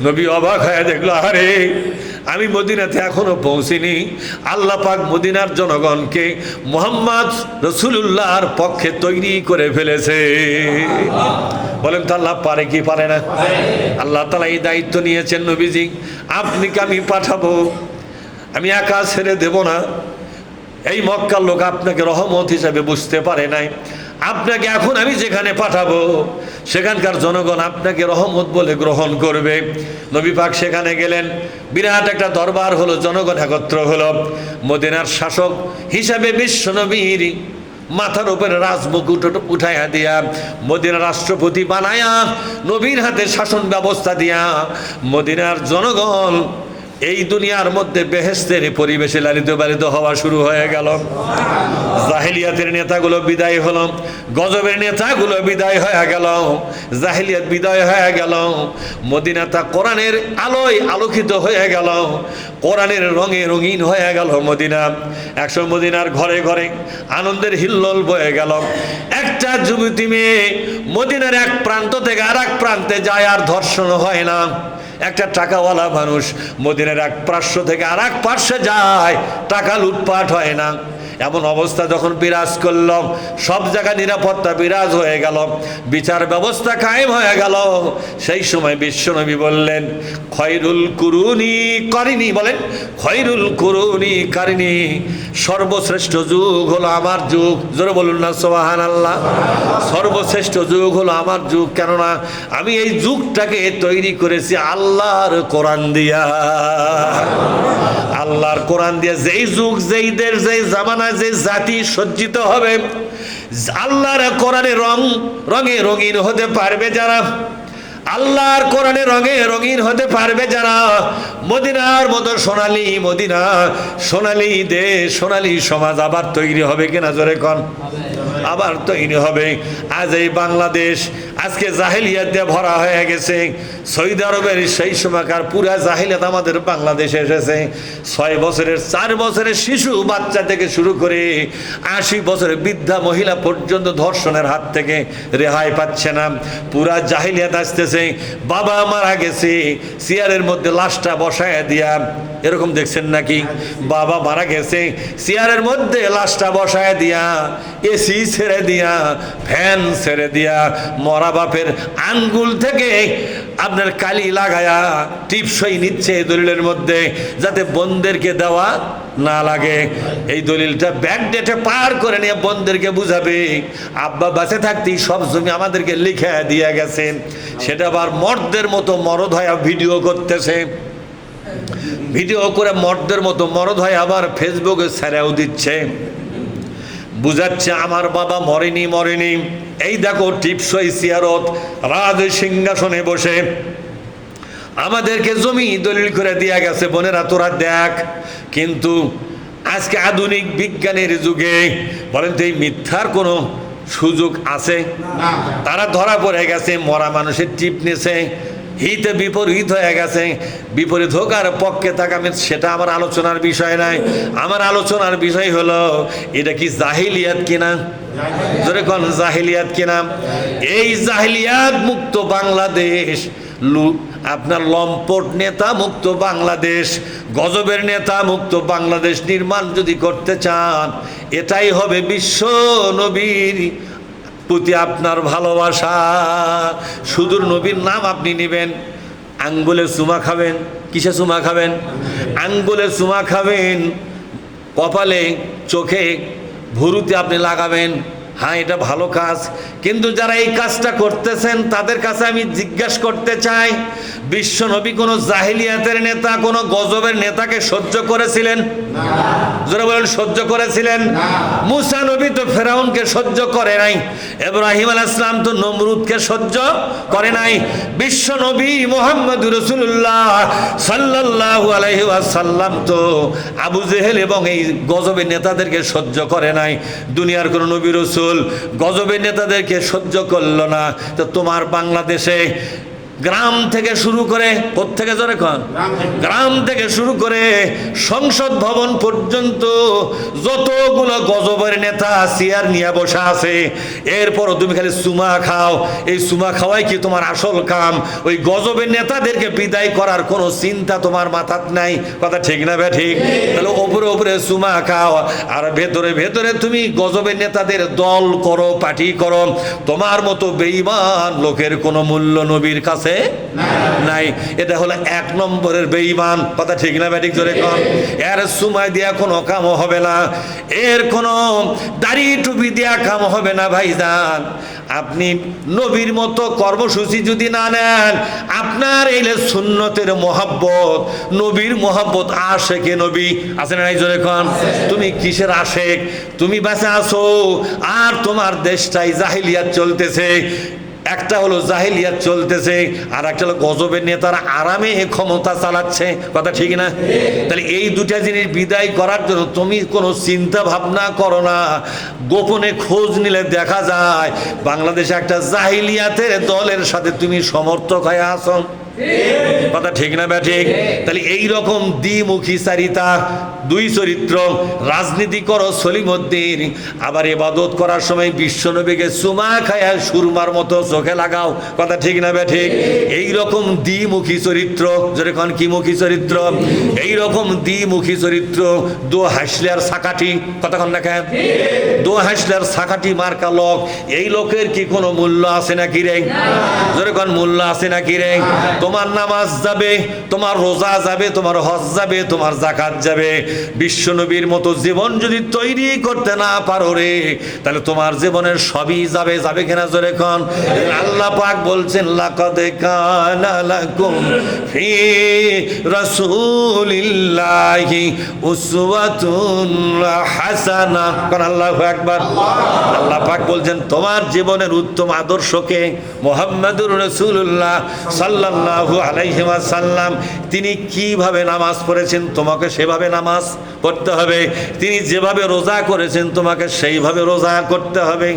নবী অবাক হয়ে দেখলো, আরে আমি মদিনাতে এখনো পৌঁছিনি, আল্লাহ পাক মদিনার জনগণকে মুহাম্মদ রাসূলুল্লাহর পক্ষে তৈরি করে ফেলেছে। বলেন তো আল্লাহ পারে কি পারে না? আল্লাহ তাআলা এই দায়িত্ব নিয়েছেন, নবীজি আপনিকে আমি পাঠাবো, আমি একা ছেড়ে দেব না। এই মক্কার লোক আপনাকে রহমত হিসাবে বুঝতে পারে নাই, আপনাকে এখন আমি যেখানে পাঠাবো সেখানকার জনগণ আপনাকে রহমত বলে গ্রহণ করবে। নবী পাক সেখানে গেলেন, বিরাট একটা দরবার হলো, জনগণ একত্র হলো। মদিনার শাসক হিসাবে বিশ্ব নবীর মাথার উপরে রাজমুকুট উঠাইয়া দিয়া, মদিনার রাষ্ট্রপতি বানায়া, নবীর হাতে শাসন ব্যবস্থা দিয়া মদিনার জনগণ এই দুনিয়ার মধ্যে বেহেশতের পরিবেশে লালিত পালিত হওয়া শুরু হয়ে গেল। জাহেলিয়াতের নেতাগুলো বিদায় হলো, গজবের নেতাগুলো বিদায় হয়ে গেল, জাহেলিয়াত বিদায় হয়ে গেল। মদিনা তা কোরআনের আলোয় আলোকিত হয়ে গেল, কোরআনের রঙে রঙিন হয়ে গেল মদিনা। একসময় মদিনার ঘরে ঘরে আনন্দের হিল্লোল বয়ে গেল। একটা যুবতী মেয়ে মদিনার এক প্রান্ত থেকে আর এক প্রান্তে যায়, আর ধর্ষণ হয় না। একটা টাকাওয়ালা মানুষ মদিনার এক পার্শ্ব থেকে আর এক পার্শ্বে যায়, টাকা লুটপাট হয় না। এমন অবস্থা যখন বিরাজ করল, সব জায়গায় নিরাপত্তা বিরাজ হয়ে গেল, বিচার ব্যবস্থা কায়েম হয়ে গেল, সেই সময় বিশ্বনবী বললেন, খয়রুল কুরুনি কারিনি, বলেন খয়রুল কুরুনি কারিনি, সর্বশ্রেষ্ঠ যুগ হলো আমার যুগ। জোরে বলুন না সুবহানাল্লাহ। সর্বশ্রেষ্ঠ যুগ হলো আমার যুগ, কেননা আমি এই যুগটাকে তৈরি করেছি আল্লাহর কোরআন দিয়া। আল্লাহর কোরআন দিয়ে যেই যুগ, যেই দেশ, যেই জামানা, যে জাতি সজ্জিত হবে, আল্লাহর কোরআনে রঙে রঙিন হতে পারবে যারা, আল্লাহর কোরআনে রঙে রঙিন হতে পারবে যারা, মদিনার মতো সোনালী মদিনা, সোনালী দেশ, সোনালী সমাজ আবার তৈরি হবে কিনা? জোরে কোন, আবার তৈরি হবে। আজ এই বাংলাদেশ আজকে জাহেলিয়াত দিয়ে ভরা হয়ে গেছে। সৌদি আরবের সেই সময়কার পুরা জাহেলিয়াত আমাদের বাংলাদেশে এসেছে। 6 বছরের 4 বছরের শিশু বাচ্চা থেকে শুরু করে 80 বছরের বৃদ্ধা মহিলা পর্যন্ত ধর্ষণের হাত থেকে রেহাই পাচ্ছে না। পুরা জাহেলিয়াত আসতেছে। বাবা মারা গেছে, চেয়ারের মধ্যে লাশটা বসায় দিয়া, এরকম দেখছেন নাকি? বাবা মারা গেছে, চেয়ারের মধ্যে লাশটা বসায় দিয়া, এসি ছেড়ে দিয়া, ফ্যান ছেড়ে দিয়া, মরা বাপের আঙ্গুল থেকে আপনার কালি লাগায়া টিপসই নিচ্ছে এই দলিলের মধ্যে, যাতে বোনদেরকে দেওয়া না লাগে। এই দলিলটা ব্যাকডেটে পার করে নিয়ে বোনদেরকে বুঝাবে, আব্বা বাঁচে থাকতেই সব জমি আমাদেরকে লিখে দিয়ে গেছেন। সেটা আবার মর্দের মতো মরদ হয়ে ভিডিও করতেছে, ভিডিও করে মর্দের মতো মরদ হয়ে আবার ফেসবুকে ছেড়েও দিচ্ছে, বুঝাচ্ছে আমার বাবা মরেনি মরেনি। এই দেখো টিপসই চেয়ারত রাজ সিংহাসনে বসে আমাদেরকে জমি দলিল করে দিয়া গেছে, বোনেরা তোরা দেখ। কিন্তু আজকে আধুনিক বিজ্ঞানের যুগে বলেন তো এই মিথ্যার কোনো সুযোগ আছে? তারা ধরা পড়ে গেছে, মরা মানুষের টিপ নিয়েছে, হিতে বিপরীত হয়ে গেছে। বিপরীত হোক আর পক্ষে থাকা, সেটা আমার আলোচনার বিষয় নাই। আমার আলোচনার বিষয় হলো এটা কি জাহিলিয়াত কিনা? ধরে কোন জাহিলিয়াত কিনা? এই জাহিলিয়াত মুক্ত বাংলাদেশ, আপনার লম্পট নেতা মুক্ত বাংলাদেশ, গজবের নেতা মুক্ত বাংলাদেশ নির্মাণ যদি করতে চান, এটাই হবে বিশ্ব নবীর প্রতি আপনার ভালোবাসা। সুদূর নবীর নাম আপনি নেবেন, আঙ্গুলে চুমা খাবেন। কিসে চুমা খাবেন? আঙ্গুলে চুমা খাবেন, কপালে, চোখে, ভুরুতে আপনি লাগাবেন। হ্যাঁ, এটা ভালো কাজ। কিন্তু যারা এই কাজটা করতেছেন তাদের কাছে আমি জিজ্ঞাসা করতে চাই, বিশ্ব নবী কোন জাহিলিয়াতের নেতা, কোন গজবের নেতাকে সহ্য করেছিলেন? যারা বলেন সহ্য করেছিলেন? মুসা নবী তো ফেরাউনকে সহ্য করে নাই, ইব্রাহিম আলাইহিস সালাম তো নমরুদকে সহ্য করে নাই। বিশ্ব নবী মুহাম্মদুর রাসূলুল্লাহ সাল্লাল্লাহু আলাইহি ওয়াসাল্লাম তো আবু জেহেল এবং এই গজবের নেতাদেরকে সহ্য করে নাই। দুনিয়ার কোন নবী রাসূল গজবের নেতাদেরকে সহ্য করলো না। তো তোমার বাংলাদেশে গ্রাম থেকে শুরু করে, কোত্থেকে জোরে কন, গ্রাম থেকে শুরু করে সংসদ ভবন পর্যন্ত যতগুলো গজবের নেতা চেয়ার নিয়ে বসে আছে, এরপরও তুমি খালি চুমা খাও। এই চুমা খাওয়াই কি তোমার আসল কাম? ওই গজবের নেতাদেরকে বিদায় করার কোনো চিন্তা তোমার মাথাত নাই। কথা ঠিক না বে ঠিক? তাহলে ওপরে ওপরে চুমা খাও আর ভেতরে ভেতরে তুমি গজবের নেতাদের দল করো, পার্টি করো। তোমার মতো বেঈমান লোকের কোনো মূল্য নবীর কাছে নাই। এটা হলো 1 নম্বরের বেঈমান। কথা ঠিক না বে ঠিক? জোরে কন। এর চুমা দিয়া কোনো কাম হবে না, এর কোনো দাড়ি টুপি দিয়া কাম হবে না ভাইজান। আপনি নবীর মতো কর্মসূচি যদি না নেন, আপনার এই সুন্নতের মোহাব্বত, নবীর মোহাব্বত, আশেকে নবী আছে না নাই? জোরে কন। তুমি কিসের আশেক? তুমি বেঁচে আছো আর তোমার দেশটাই জাহিলিয়াত চলতেছে। একটা হলো জাহিলিয়াত চলতেছে, আর একটা হলো গজবের নেতারা আরামে ক্ষমতা চালাচ্ছে। কথা ঠিক না? তাহলে এই দুটা জিনিস বিদায় করার জন্য তুমি কোনো চিন্তা ভাবনা করো না। গোপনে খোঁজ নিলে দেখা যায় বাংলাদেশে একটা জাহিলিয়াতের দলের সাথে তুমি সমর্থক হয়ে আছো। কথা ঠিক না বে ঠিক? তাহলে এইরকম দ্বিমুখী চারিতা, দুই চরিত্র, রাজনীতি করো সলিমউদ্দিন, আবার ইবাদত করার সময় বিশ্বনবীকে চুমা খায়া সুরমার মতো চোখে লাগাও। কথা ঠিক না বে ঠিক? এইরকম দ্বিমুখী চরিত্র, যেরকম কি মুখী চরিত্র, এইরকম দ্বিমুখী চরিত্র, দো হাসলে আর সাকাটি। কথা কন না কেন? দো হাসলে আর সাকাটি মার্কা লোক, এই লোকের কি কোনো মূল্য আছে নাকি রে? যেরকম মূল্য আছে নাকি রে? তোমার নামাজ যাবে, তোমার রোজা যাবে, তোমার হজ যাবে, তোমার যাকাত যাবে। বিশ্বনবীর মতো জীবন যদি তৈরি করতে না পারো রে, তাহলে তোমার জীবনের সবই যাবে। যাবে কিনা জোরে কোন? আল্লাহ পাক বলছেন, লাকাদ কানা লাকুম ফি রাসূলিল্লাহি উসওয়াতুন হাসানাহ। কোন আল্লাহু আকবার। আল্লাহ পাক বলছেন তোমার জীবনের উত্তম আদর্শকে মুহাম্মদুর রাসূলুল্লাহ সাল্লাল্লাহু আলাইহি ওয়াসাল্লাম, তিনি কিভাবে নামাজ পড়েছেন তোমাকে সেভাবে নামাজ পড়তে হবে। তিনি যেভাবে রোজা করেছেন তোমাকে সেইভাবে রোজা করতে হবে।